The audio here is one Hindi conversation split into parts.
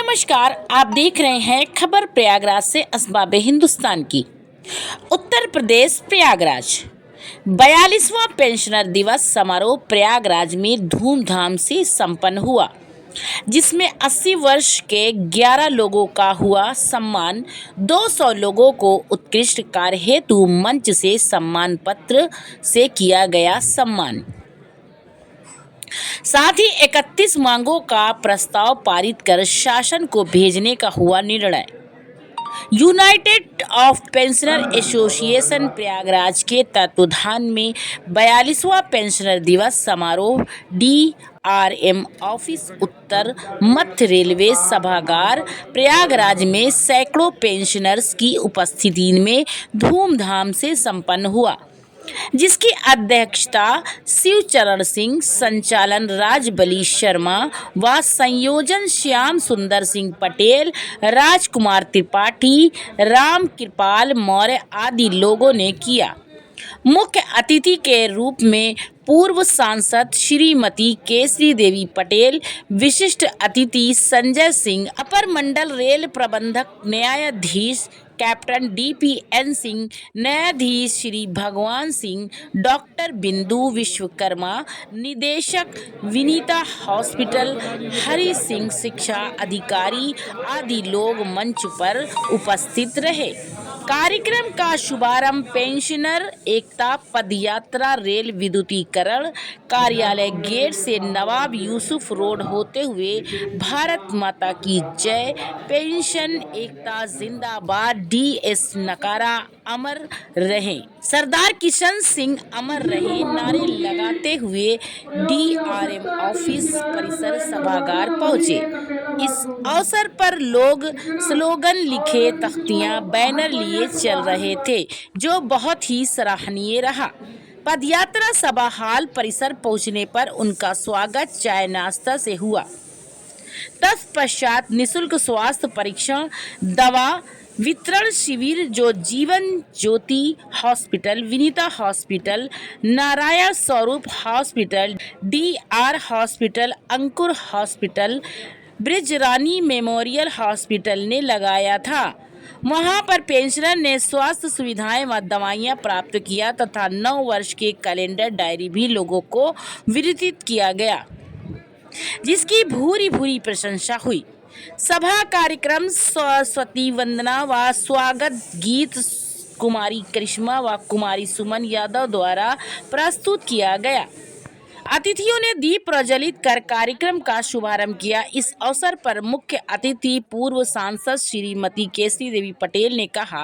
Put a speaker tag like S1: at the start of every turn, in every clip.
S1: नमस्कार, आप देख रहे हैं खबर प्रयागराज से असबाब हिंदुस्तान की। उत्तर प्रदेश प्रयागराज 42वां पेंशनर दिवस समारोह प्रयागराज में धूमधाम से संपन्न हुआ, जिसमें 80 वर्ष के 11 लोगों का हुआ सम्मान। 200 लोगों को उत्कृष्ट कार्य हेतु मंच से सम्मान पत्र से किया गया सम्मान। साथ ही 31 मांगों का प्रस्ताव पारित कर शासन को भेजने का हुआ निर्णय। United of pensioner association Prayagraj के तत्वाधान में 42वां पेंशनर दिवस समारोह DRM ऑफिस उत्तर मध्य रेलवे सभागार प्रयागराज में सैकड़ों पेंशनर्स की उपस्थिति में धूमधाम से संपन्न हुआ, जिसकी अध्यक्षता शिवचरण सिंह, संचालन राजबली शर्मा व संयोजन श्याम सुंदर सिंह पटेल, राजकुमार त्रिपाठी, राम कृपाल मौर्य आदि लोगों ने किया। मुख्य अतिथि के रूप में पूर्व सांसद श्रीमती केसरी देवी पटेल, विशिष्ट अतिथि संजय सिंह, अपर मंडल रेल प्रबंधक न्यायाधीश कैप्टन DPN सिंह, न्यायाधीश श्री भगवान सिंह, डॉक्टर बिंदु विश्वकर्मा, निदेशक विनीता हॉस्पिटल, हरि सिंह शिक्षा अधिकारी आदि लोग मंच पर उपस्थित रहे। कार्यक्रम का शुभारंभ पेंशनर एकता पदयात्रा रेल विद्युतीकरण कार्यालय गेट से नवाब यूसुफ रोड होते हुए भारत माता की जय, पेंशन एकता जिंदाबाद, DS नकारा अमर रहे, सरदार किशन सिंह अमर रहे नारे लगाते हुए DRM ऑफिस परिसर सभागार पहुंचे। इस अवसर पर लोग स्लोगन लिखे तख्तियां बैनर लिए चल रहे थे, जो बहुत ही सराहनीय रहा। पदयात्रा सभा हॉल परिसर पहुंचने पर उनका स्वागत चाय नाश्ता से हुआ। तत्पश्चात निःशुल्क स्वास्थ्य परीक्षण, दवा वितरण शिविर जो जीवन ज्योति हॉस्पिटल, विनीता हॉस्पिटल, नारायण स्वरूप हॉस्पिटल, DR हॉस्पिटल, अंकुर हॉस्पिटल, ब्रिजरानी मेमोरियल हॉस्पिटल ने लगाया था। वहां पर पेंशनर ने स्वास्थ्य सुविधाएं व दवाइयां प्राप्त किया तथा 9 वर्ष के कैलेंडर डायरी भी लोगों को वितरित किया गया, जिसकी भूरी भूरी प्रशंसा हुई। सभा कार्यक्रम सरस्वती वंदना व स्वागत गीत कुमारी करिश्मा व कुमारी सुमन यादव द्वारा प्रस्तुत किया गया। अतिथियों ने दीप प्रज्वलित कर कार्यक्रम का शुभारंभ किया। इस अवसर पर मुख्य अतिथि पूर्व सांसद श्रीमती केसरी देवी पटेल ने कहा,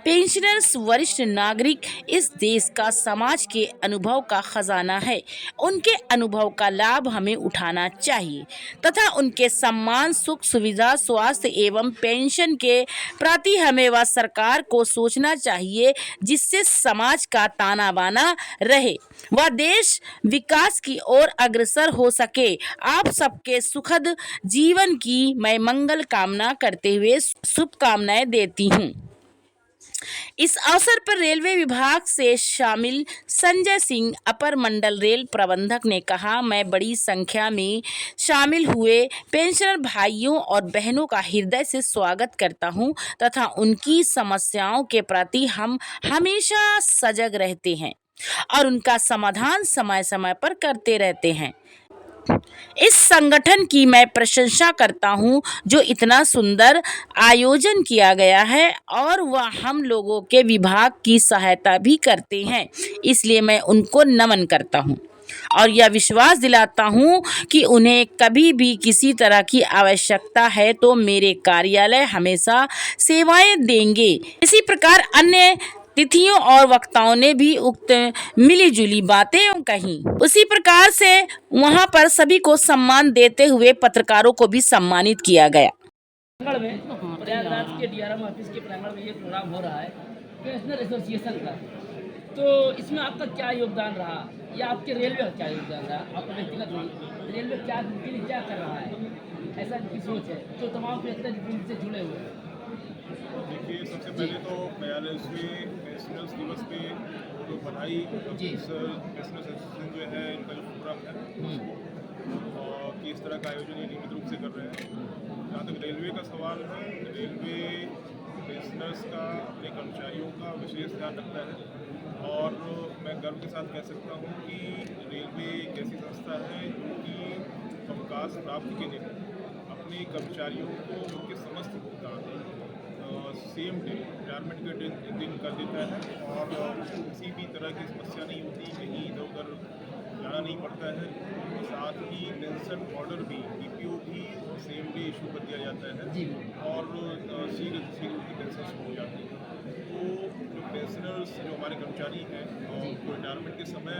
S1: पेंशनर्स वरिष्ठ नागरिक इस देश का समाज के अनुभव का खजाना है। उनके अनुभव का लाभ हमें उठाना चाहिए तथा उनके सम्मान, सुख सुविधा, स्वास्थ्य एवं पेंशन के प्रति हमें व सरकार को सोचना चाहिए, जिससे समाज का ताना बाना रहे व देश विकास की ओर अग्रसर हो सके। आप सबके सुखद जीवन की मैं मंगल कामना करते हुए शुभकामनाएं देती हूं। इस अवसर पर रेलवे विभाग से शामिल संजय सिंह, अपर मंडल रेल प्रबंधक ने कहा, मैं बड़ी संख्या में शामिल हुए पेंशनर भाइयों और बहनों का हृदय से स्वागत करता हूं तथा उनकी समस्याओं के प्रति हम हमेशा सजग रहते हैं और उनका समाधान समय समय पर करते रहते हैं। इस संगठन की मैं प्रशंसा करता हूं, जो इतना सुंदर आयोजन किया गया है और वह हम लोगों के विभाग की सहायता भी करते हैं, इसलिए मैं उनको नमन करता हूं और यह विश्वास दिलाता हूं कि उन्हें कभी भी किसी तरह की आवश्यकता है तो मेरे कार्यालय हमेशा सेवाएं देंगे। इसी प्रकार अन्य तिथियों और वक्ताओं ने भी उक्त मिलीजुली बातें कही। उसी प्रकार से वहां पर सभी को सम्मान देते हुए पत्रकारों को भी सम्मानित किया गया।
S2: प्रयागराज के DRM ऑफिस के प्रांगण में ये प्रोग्राम हो रहा है पेंशनर एसोसिएशन का, तो इसमें आपका क्या योगदान रहा या आपके रेलवे का क्या योगदान रहा? आपका व्यक्तिगत नहीं, रेलवे क्या कर रहा है, ऐसा की सोच है जो तमाम पेंशनर से जुड़े हुए हैं?
S3: देखिए, सबसे पहले तो 42वें पेंशनर्स दिवस पे तो बधाई। पेंशनर्स एसोसिएशन जो है इनका जो प्रोग्राम है कि कि इस तरह का आयोजन ये नियमित रूप से कर रहे हैं। जहाँ तक रेलवे का सवाल है, रेलवे पेंशनर्स का, अपने कर्मचारियों का विशेष ध्यान रखता है और मैं गर्व के साथ कह सकता हूँ कि रेलवे एक ऐसी संस्था है जो कि अवकाश प्राप्ति के दिन अपने कर्मचारियों को उनके समस्त भुगतान सेम डे रिटायरमेंट के दिन कर देता है और किसी भी तरह की समस्या नहीं होती, कहीं इधर उधर जाना नहीं पड़ता है। साथ ही पेंशन ऑर्डर भी, पीपीओ भी सेम डे इशू कर दिया जाता है और शीघ्र उनकी पेंशन शुरू हो जाती है। तो जो पेंशनर्स, जो हमारे कर्मचारी हैं, उनको रिटायरमेंट के समय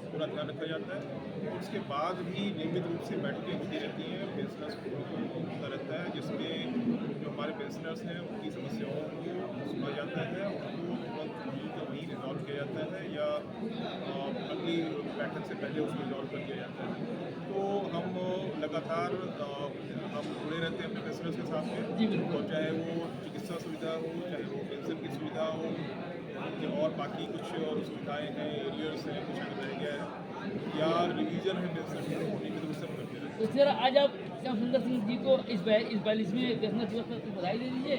S3: पूरा ध्यान रखा जाता है और उसके बाद भी नियमित रूप से बैठकें होती रहती हैं, पेंशनर्स को होता रहता है, जिसमें जो हमारे पेंशनर्स हैं उनकी समस्याओं को सुना जाता है, उनको तुरंत वहीं का वहीं रिजॉल्व किया जाता है या अगली बैठक से पहले उसको रिजॉल्व कर दिया जाता है। तो हम लगातार हम जुड़े रहते हैं अपने पेंशनर्स के साथ में, और चाहे वो चिकित्सा सुविधा हो, चाहे वो पेंशन की सुविधा हो, और बाकी कुछ और सुविधाएँ हैं, एरियर्स हैं, कुछ अगर रह गया है या रिवीजन है पेंशन की, तो नियमित रूप से हम करते रहते हैं।
S2: तो सर आज आप श्याम सुंदर सिंह जी को इस 42वें पेंशनर दिवस पर बधाई दे दीजिए।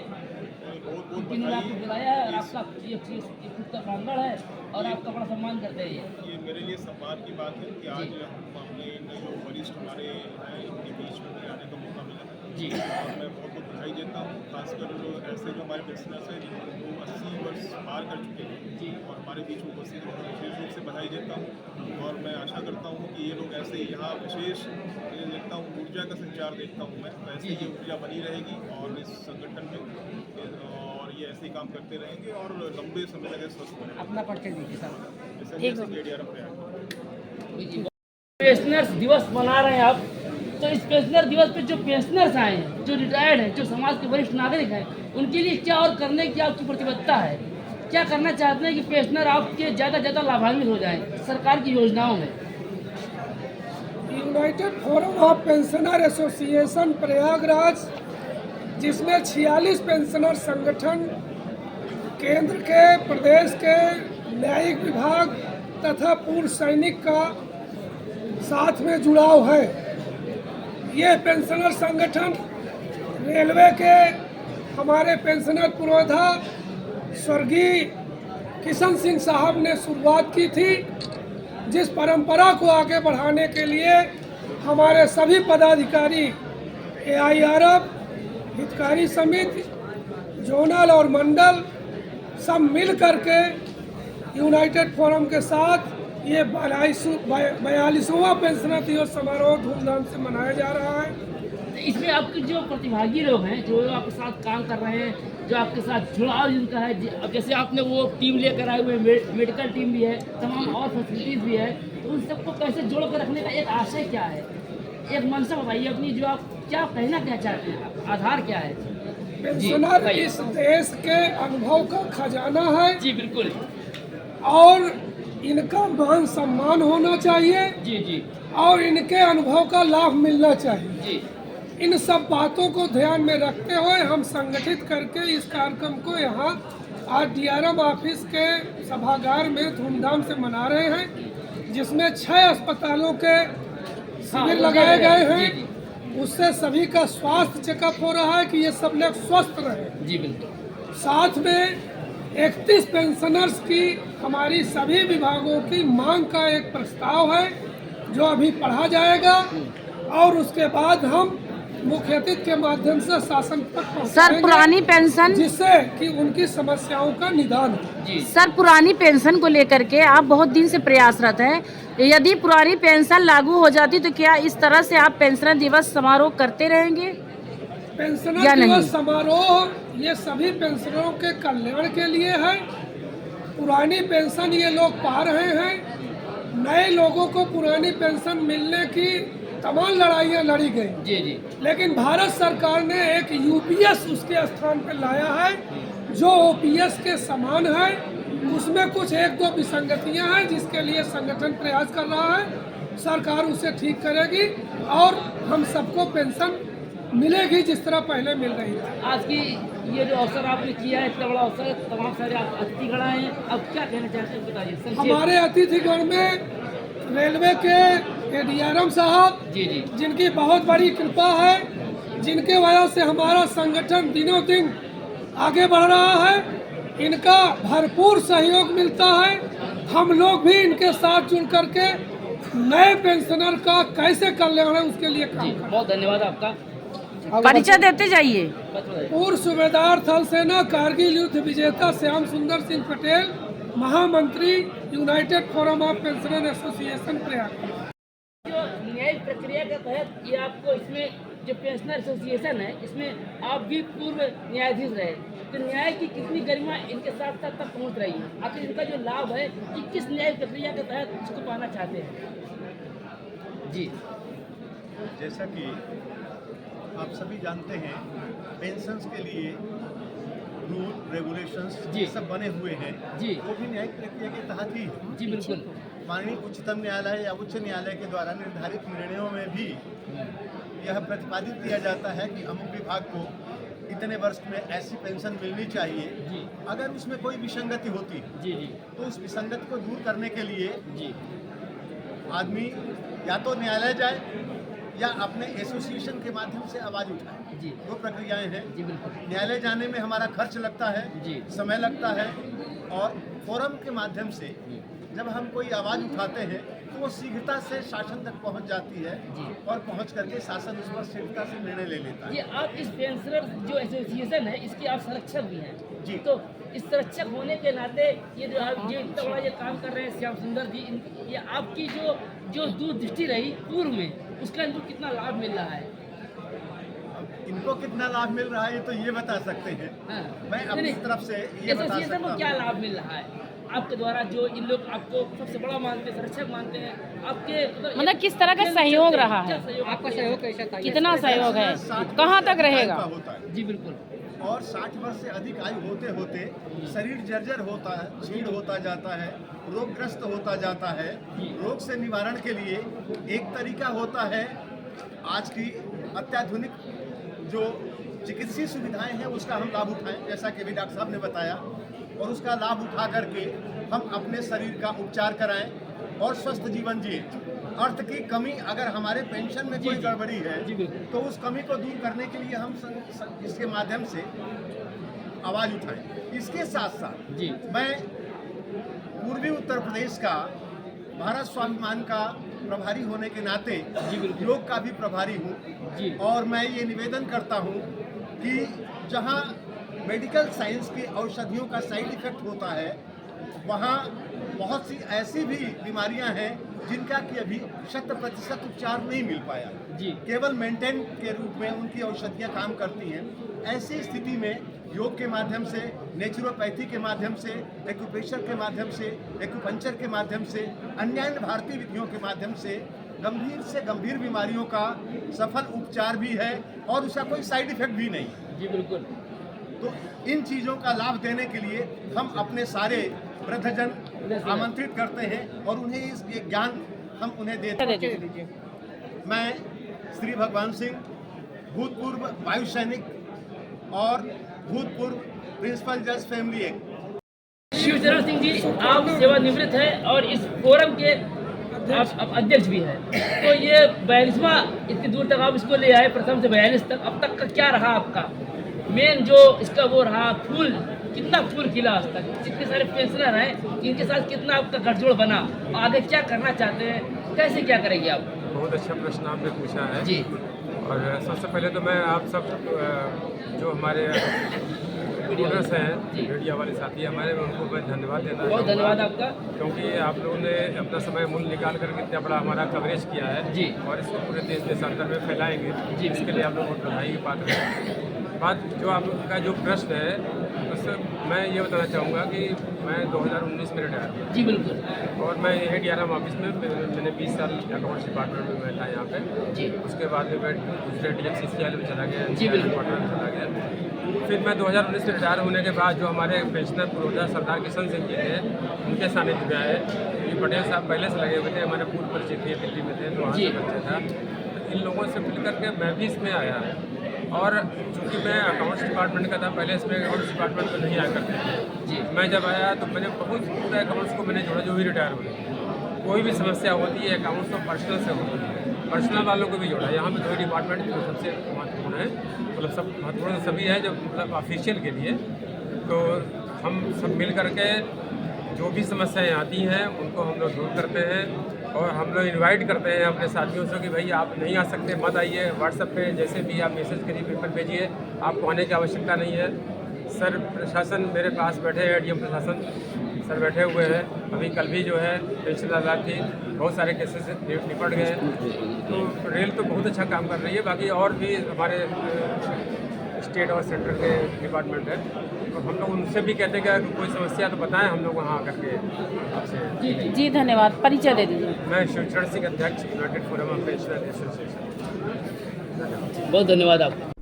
S3: बहुत बहुत
S2: जिन्होंने आपको बुलाया है और
S3: बधाई।
S2: आपका ये खुद का प्रांगण है और आपका बड़ा सम्मान करते हैं
S3: ये मेरे लिए सम्मान की बात है कि आज हम अपने जो वरिष्ठ हमारे हैं इनके बीच में मुझे आने का मौका मिला
S2: जी।
S3: और मैं बहुत बहुत बधाई देता हूँ, खासकर ऐसे जो हमारे पेंशनर्स हैं जिनको 80 वर्ष पार कर चुके हैं
S2: जी।
S3: और हमारे बीच में उपस्थित हैं, विशेष रूप से बधाई देता हूँ और मैं आशा करता हूँ कि ये लोग ऐसे यहाँ विशेष ये देखता हूँ ऊर्जा का संचार देखता हूँ मैं, तो ऐसे ये ऊर्जा बनी रहेगी और इस संगठन में और ये ऐसे ही काम करते रहेंगे और लंबे समय तक स्वस्थ बने
S2: अपना परिचय दीजिए सर।
S3: रहेंगे।
S2: पेंशनर्स दिवस मना रहे हैं आप, तो इस पेंशनर दिवस पे जो पेंशनर्स आए हैं, जो रिटायर्ड हैं, जो समाज के वरिष्ठ नागरिक हैं, उनके लिए क्या और करने की आपकी प्रतिबद्धता है? क्या करना चाहते हैं कि पेंशनर आपके ज़्यादा से ज़्यादा लाभान्वित हो जाएं सरकार की योजनाओं में?
S4: United forum of pensioner association Prayagraj, जिसमें 46 पेंशनर संगठन केंद्र के, प्रदेश के, न्यायिक विभाग तथा पूर्व सैनिक का साथ में जुड़ाव है। ये पेंशनर संगठन रेलवे के हमारे पेंशनर पुरोधा स्वर्गीय किशन सिंह साहब ने शुरुआत की थी, जिस परंपरा को आगे बढ़ाने के लिए हमारे सभी पदाधिकारी AIRF, हितकारी समिति, जोनल और मंडल सब मिल करके यूनाइटेड फोरम के साथ ये 42वां पेंशनर दिवस समारोह धूमधाम से मनाया जा रहा है।
S2: तो इसमें आपके जो प्रतिभागी लोग हैं, जो आपके साथ काम कर रहे हैं, जो आपके साथ जुड़ाव जिनका है, अब जैसे आपने वो टीम लेकर आए हुए, मेडिकल टीम भी है, तमाम और फैसिलिटीज़ भी है, तो उन सबको कैसे जोड़ कर रखने का एक आशय क्या है, एक मंशा बताइए अपनी, जो आप क्या कहना क्या चाहते हैं, आधार क्या है?
S4: पेंशनर इस देश के अनुभव का खजाना है
S2: जी बिल्कुल।
S4: और इनका मान सम्मान होना चाहिए
S2: जी जी
S4: और इनके अनुभव का लाभ मिलना चाहिए।
S2: जी।
S4: इन सब बातों को ध्यान में रखते हुए हम संगठित करके इस कार्यक्रम को यहाँ आज DRM ऑफिस के सभागार में धूमधाम से मना रहे हैं, जिसमें 6 अस्पतालों के शिविर लगाए गए हैं। उससे सभी का स्वास्थ्य चेकअप हो रहा है कि ये सब लोग स्वस्थ रहें।
S2: जी बिल्कुल।
S4: साथ में 31 पेंशनर्स की हमारी सभी विभागों की मांग का एक प्रस्ताव है जो अभी पढ़ा जाएगा और उसके बाद हम मुख्य अतिथि के माध्यम से शासन तक पहुंचाएंगे।
S1: सर पुरानी पेंशन,
S4: जिससे कि उनकी समस्याओं का निदान हो।
S1: सर पुरानी पेंशन को लेकर के आप बहुत दिन से प्रयासरत हैं। यदि पुरानी पेंशन लागू हो जाती तो क्या इस तरह से आप पेंशनर दिवस समारोह करते रहेंगे?
S4: पेंशनर दिवस समारोह ये सभी पेंशनरों के कल्याण के लिए है। पुरानी पेंशन ये लोग पा रहे हैं, नए लोगों को पुरानी पेंशन मिलने की तमाम लड़ाइयाँ लड़ी गई।
S2: जी जी।
S4: लेकिन भारत सरकार ने एक UPS उसके स्थान पर लाया है जो OPS के समान है। उसमें कुछ 1-2 विसंगतियाँ हैं जिसके लिए संगठन प्रयास कर रहा है। सरकार उसे ठीक करेगी और हम सबको पेंशन मिलेगी जिस तरह पहले मिल रही थी।
S2: आज की ये जो अवसर आपने किया है, इतना बड़ा अवसर, तमाम सारे अतिथिगण आए हैं, अब क्या कहना चाहते हैं बताइए।
S4: हमारे अतिथिगण में रेलवे के के डीआरएम साहब,
S2: जी जी
S4: जिनकी बहुत बड़ी कृपा है, जिनके वजह से हमारा संगठन दिनों दिन आगे बढ़ रहा है। इनका भरपूर सहयोग मिलता है। हम लोग भी इनके साथ जुड़ करके नए पेंशनर का कैसे कल्याण है उसके लिए
S2: जी,
S4: काम कर।
S2: बहुत धन्यवाद आपका।
S1: परिचय देते जाइए।
S4: पूर्व सूबेदार थल सेना कारगिल युद्ध विजेता श्याम सुंदर सिंह पटेल, महामंत्री United forum of pensioner association Prayag.
S2: जो न्यायिक प्रक्रिया के तहत ये आपको इसमें जो पेंशनर एसोसिएशन है, इसमें आप भी पूर्व न्यायाधीश रहे, तो न्याय की कितनी गरिमा इनके साथ साथ तक पहुंच रही है? आखिर इनका जो लाभ है कि किस न्यायिक प्रक्रिया के तहत इसको पाना चाहते हैं? जी
S5: जैसा कि आप सभी जानते हैं, पेंशन्स के लिए रूल रेगुलेशंस
S2: जी।
S5: ये सब बने हुए हैं,
S2: जी।
S5: वो भी न्यायिक प्रक्रिया के तहत ही है।
S2: जी बिल्कुल।
S5: माननीय उच्चतम न्यायालय या उच्च न्यायालय के द्वारा निर्धारित निर्णयों में भी यह प्रतिपादित किया जाता है कि अमुक विभाग को इतने वर्ष में ऐसी पेंशन मिलनी चाहिए।
S2: जी
S5: अगर उसमें कोई विसंगति होती है
S2: जी जी
S5: तो उस विसंगति को दूर करने के लिए
S2: जी
S5: आदमी या तो न्यायालय जाए या अपने एसोसिएशन के माध्यम से आवाज़ उठाए।
S2: जी
S5: दो प्रक्रियाएं हैं।
S2: जी बिल्कुल।
S5: न्यायालय जाने में हमारा खर्च लगता है,
S2: जी।
S5: समय लगता है, और फोरम के माध्यम से जब हम कोई आवाज़ उठाते हैं तो वो शीघ्रता से शासन तक पहुंच जाती है
S2: जी।
S5: और पहुंच करके शासन उस पर शीघ्रता से निर्णय ले लेता
S2: ये
S5: है।
S2: आप इस पेंशनर जो एसोसिएशन है, इसके आप संरक्षक भी हैं।
S5: जी।
S2: तो इस संरक्षक होने के नाते ये जो आप ये इतना बड़ा ये काम कर रहे हैं श्याम सुंदर जी, ये आपकी जो दूरदृष्टि रही पूर्व में, उसका इनको कितना लाभ मिल रहा है?
S5: अब इनको कितना लाभ मिल रहा है ये तो ये बता सकते हैं।
S2: हाँ।
S5: मैं अपनी
S2: नहीं,
S5: तरफ से ये बता
S2: एसोसिएशन
S5: सकता
S2: को
S5: हूँ।
S2: क्या लाभ मिल रहा है आपके द्वारा? जो इन लोग आपको सबसे बड़ा मानते हैं, संरक्षक मानते हैं, आपके
S1: मतलब किस तरह का सहयोग रहा है?
S2: आपका सहयोग कैसा था?
S1: कितना सहयोग है?
S5: 60
S1: कहाँ तक
S5: वर्ष
S1: रहेगा?
S5: का होता है।
S2: जी बिल्कुल।
S5: और 60 वर्ष से अधिक आयु होते होते शरीर जर्जर होता है, क्षीण होता जाता है, रोगग्रस्त होता जाता है। रोग से निवारण के लिए एक तरीका होता है, आज की अत्याधुनिक जो चिकित्सीय सुविधाएं हैं उसका हम लाभ उठाएं, जैसा कि अभी डॉक्टर साहब ने बताया, और उसका लाभ उठा करके हम अपने शरीर का उपचार कराएं और स्वस्थ जीवन जिए। अर्थ की कमी अगर हमारे पेंशन में कोई गड़बड़ी है
S2: जी बिल्कुल।
S5: तो उस कमी को दूर करने के लिए हम इसके माध्यम से आवाज़ उठाएं। इसके साथ साथ
S2: जी
S5: मैं पूर्वी उत्तर प्रदेश का भारत स्वाभिमान का प्रभारी होने के नाते
S2: जी बिल्कुल।
S5: योग का भी प्रभारी हूँ।
S2: जी
S5: और मैं ये निवेदन करता हूँ कि जहाँ मेडिकल साइंस की औषधियों का साइड इफेक्ट होता है, वहाँ बहुत सी ऐसी भी बीमारियाँ हैं जिनका कि अभी 100% उपचार नहीं मिल पाया।
S2: जी
S5: केवल मेंटेन के रूप में उनकी औषधियाँ काम करती हैं। ऐसी स्थिति में योग के माध्यम से, नेचुरोपैथी के माध्यम से, एक्यूप्रेशर के माध्यम से, एक्यूपंक्चर के माध्यम से, अन्य भारतीय विधियों के माध्यम से गंभीर से गंभीर बीमारियों का सफल उपचार भी है और उसका कोई साइड इफेक्ट भी नहीं।
S2: जी बिल्कुल।
S5: तो इन चीज़ों का लाभ देने के लिए हम अपने सारे वृद्धजन आमंत्रित करते हैं और उन्हें ये ज्ञान हम उन्हें देते हैं। मैं श्री भगवान सिंह, भूतपूर्व वायु सैनिक और भूतपूर्व प्रिंसिपल जज फैमिली एक्ट।
S2: शिवचरण सिंह जी, आप सेवानिवृत्त हैं और इस फोरम के आप अध्यक्ष भी हैं। तो ये 42वां, इतनी दूर तक आप इसको ले आए, प्रथम से 42 तक, अब तक का क्या रहा आपका मेन जो इसका वो रहा? फूल, कितना फूल खिला आज तक? जितने सारे पेंशनर हैं इनके साथ कितना आपका गठजोड़ बना? आगे क्या करना चाहते हैं, कैसे क्या करेंगे आप?
S6: बहुत अच्छा प्रश्न आपने पूछा है
S2: जी।
S6: और सबसे पहले तो मैं आप सब जो हमारे रिपोर्टर्स हैं, मीडिया वाले साथी हमारे, उनको मैं धन्यवाद देना
S2: बहुत
S6: चाहूँगा।
S2: धन्यवाद आपका।
S6: क्योंकि आप लोगों ने अपना समय मूल्य निकाल करके इतना बड़ा हमारा कवरेज किया है
S2: जी।
S6: और इसको पूरे देश देशांतर में फैलाएंगे
S2: जी,
S6: इसके लिए आप लोगों को बधाई की पात्र हैं। बात जो आपका जो प्रश्न है उससे मैं ये बताना चाहूँगा कि मैं 2019 में रिटायर हुआ
S2: जी बिल्कुल।
S6: और मैं यही DRM ऑफिस में मैंने 20 साल अकाउंट्स डिपार्टमेंट में बैठा यहाँ पे।
S2: जी।
S6: उसके बाद में मैं दूसरे DFCCIL में चला गया,
S2: जी, बिल्कुल।
S6: क्वार्टर में चला गया। फिर मैं 2019 में रिटायर होने के बाद जो हमारे पेंशनर पुरोधा सरदार किशन सिंह जी थे, उनके सानिध्य में आए। ये पटेल साहब पहले से लगे हुए थे, हमारे पूर्व परिचित थे, दिल्ली में थे, तो वहाँ से परिचय था। तो इन लोगों से मिल करके मैं भी इसमें आया और चूँकि मैं अकाउंट्स डिपार्टमेंट का था, पहले इसमें अकाउंट्स डिपार्टमेंट में नहीं आया करते थे।
S2: जी।
S6: मैं जब आया तो मैंने बहुत पूरा अकाउंट्स को मैंने जोड़ा, जो भी रिटायर हुए। कोई भी समस्या होती है अकाउंट्स और पर्सनल से होती है, पर्सनल वालों को भी जोड़ा है। यहाँ पे 2 डिपार्टमेंट जो सबसे महत्वपूर्ण है, मतलब सब महत्वपूर्ण सभी है जो मतलब ऑफिशियल के लिए। तो हम सब मिल करके जो भी समस्याएं आती हैं उनको हम लोग दूर करते हैं, और हम लोग इनवाइट करते हैं अपने साथियों से कि भाई आप नहीं आ सकते मत आइए, व्हाट्सएप पे जैसे भी आप मैसेज करिए, पेपर भेजिए, आपको आने की आवश्यकता नहीं है। सर प्रशासन मेरे पास बैठे हैं, डीएम प्रशासन सर बैठे हुए हैं। अभी कल भी जो है पेंशन आज़ाद थी, बहुत सारे केसेस निपट गए हैं। तो रेल तो बहुत अच्छा काम कर रही है। बाकी और भी हमारे स्टेट और सेंटर के डिपार्टमेंट है, तो हम लोग उनसे भी कहते हैं कि अगर कोई समस्या तो बताएं, हम लोग वहाँ आकर के आपसे।
S1: जी धन्यवाद। परिचय दे दीजिए।
S6: मैं शिवचरण सिंह, अध्यक्ष United forum of pensioner association.
S2: बहुत धन्यवाद आपका।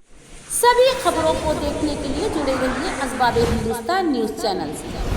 S7: सभी खबरों को देखने के लिए जुड़े रहिए अखबार हिंदुस्तान न्यूज़ चैनल से।